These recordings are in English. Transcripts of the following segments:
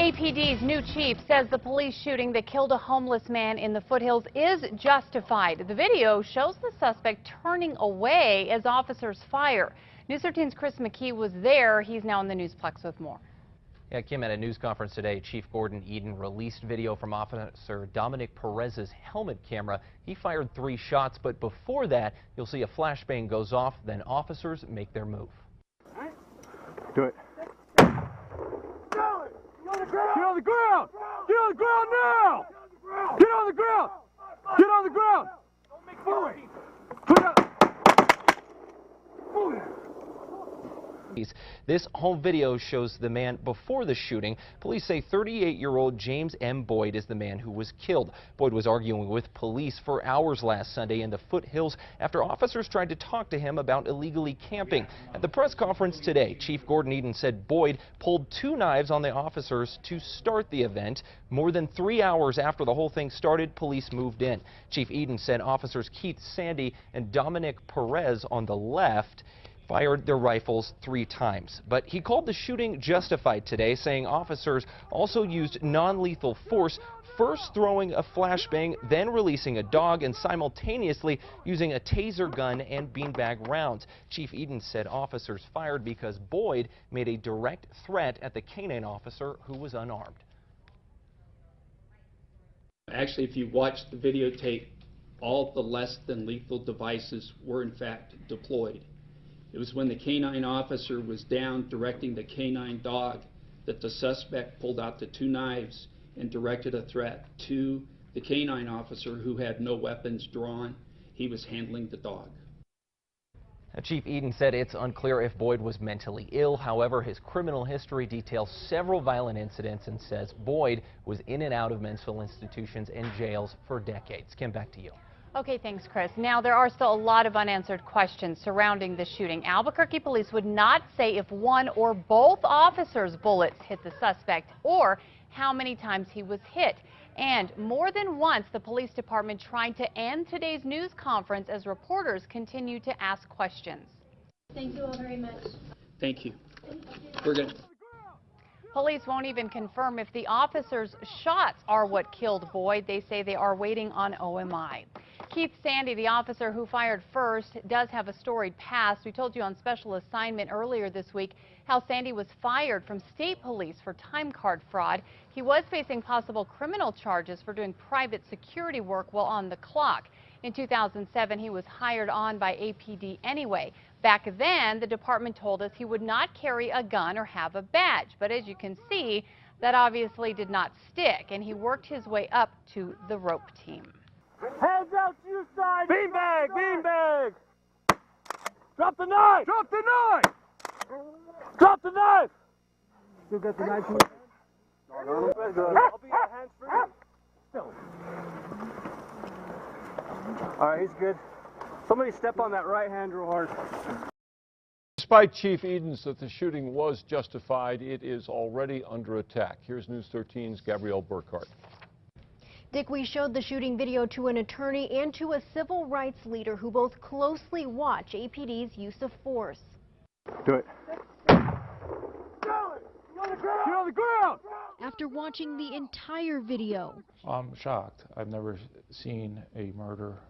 APD's new chief says the police shooting that killed a homeless man in the foothills is justified. The video shows the suspect turning away as officers fire. News 13's Chris McKee was there. He's now in the Newsplex with more. Yeah, Kim, at a news conference today, Chief Gordon Eden released video from Officer Dominic Perez's helmet camera. He fired 3 shots, but before that, you'll see a flashbang goes off, then officers make their move. Do it. Get on the ground! Get on the ground now! Get on the ground! Get on the ground! Don't make noise! Put up! This home video shows the man before the shooting. Police say 38-year-old James M. Boyd is the man who was killed. Boyd was arguing with police for hours last Sunday in the foothills after officers tried to talk to him about illegally camping. At the press conference today, Chief Gordon Eden said Boyd pulled 2 knives on the officers to start the event. More than 3 hours after the whole thing started, police moved in. Chief Eden said officers Keith Sandy and Dominic Perez on the left fired their rifles 3 times. But he called the shooting justified today, saying officers also used non-lethal force, first throwing a flashbang, then releasing a dog, and simultaneously using a taser gun and beanbag rounds. Chief Eden said officers fired because Boyd made a direct threat at the canine officer who was unarmed. Actually, if you watch the videotape, all the less than lethal devices were in fact deployed. It was when the canine officer was down directing the canine dog that the suspect pulled out the 2 knives and directed a threat to the canine officer who had no weapons drawn. He was handling the dog. Chief Eden said it's unclear if Boyd was mentally ill. However, his criminal history details several violent incidents and says Boyd was in and out of mental institutions and jails for decades. Kim, back to you. Okay, thanks, Chris. Now, there are still a lot of unanswered questions surrounding the shooting. Albuquerque police would not say if one or both officers' bullets hit the suspect or how many times he was hit. And more than once, the police department tried to end today's news conference as reporters continue to ask questions. Thank you all very much. Thank you. We're good. Police won't even confirm if the officers' shots are what killed Boyd. They say they are waiting on OMI. Keith Sandy, the officer who fired first, does have a storied past. We told you on special assignment earlier this week how Sandy was fired from state police for time card fraud. He was facing possible criminal charges for doing private security work while on the clock. In 2007, he was hired on by APD anyway. Back then, the department told us he would not carry a gun or have a badge. But as you can see, that obviously did not stick, and he worked his way up to the rope team. Hands out to your side! Beanbag! Beanbag! Drop the knife! Drop the knife! Drop the knife! Still got the knife in your hand? Good. I'll be your hands free. Still. Alright, he's good. Somebody step on that right hand real hard. Despite Chief Eden's that the shooting was justified, it is already under attack. Here's News 13's Gabrielle Burkhart. Dick, we showed the shooting video to an attorney and to a civil rights leader who both closely watch APD's use of force. Do it. Get on the ground! After watching the entire video, I'm shocked. I've never seen a murder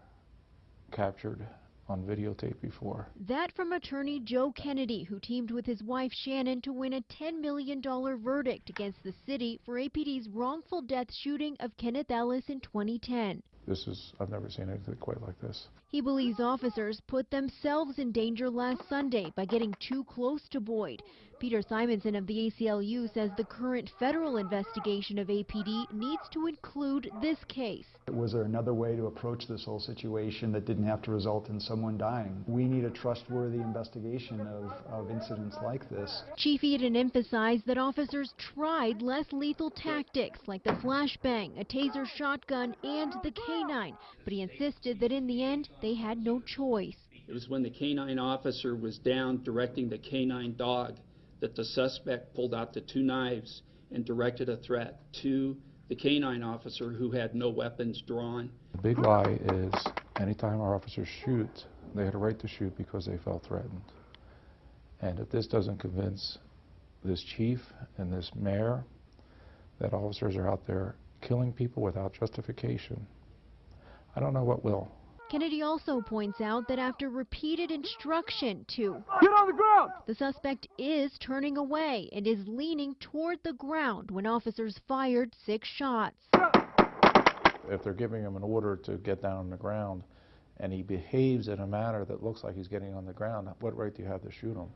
captured on videotape before. That from attorney Joe Kennedy, who teamed with his wife Shannon to win a $10 million verdict against the city for APD's wrongful death shooting of Kenneth Ellis in 2010. I've never seen anything quite like this. He believes officers put themselves in danger last Sunday by getting too close to Boyd. Peter Simonson of the ACLU says the current federal investigation of APD needs to include this case. Was there another way to approach this whole situation that didn't have to result in someone dying? We need a trustworthy investigation of incidents like this. Chief Eden emphasized that officers tried less lethal tactics like the flashbang, a taser shotgun, and the canine, but he insisted that in the end they had no choice. It was when the canine officer was down directing the canine dog that the suspect pulled out the 2 knives and directed a threat to the canine officer who had no weapons drawn. The big lie is anytime our officers shoot, they had a right to shoot because they felt threatened. And if this doesn't convince this chief and this mayor that officers are out there killing people without justification, I don't know what will. Kennedy also points out that after repeated instruction to Get on the ground! the suspect is turning away and is leaning toward the ground when officers fired 6 shots. If they're giving him an order to get down on the ground and he behaves in a manner that looks like he's getting on the ground, what right do you have to shoot him?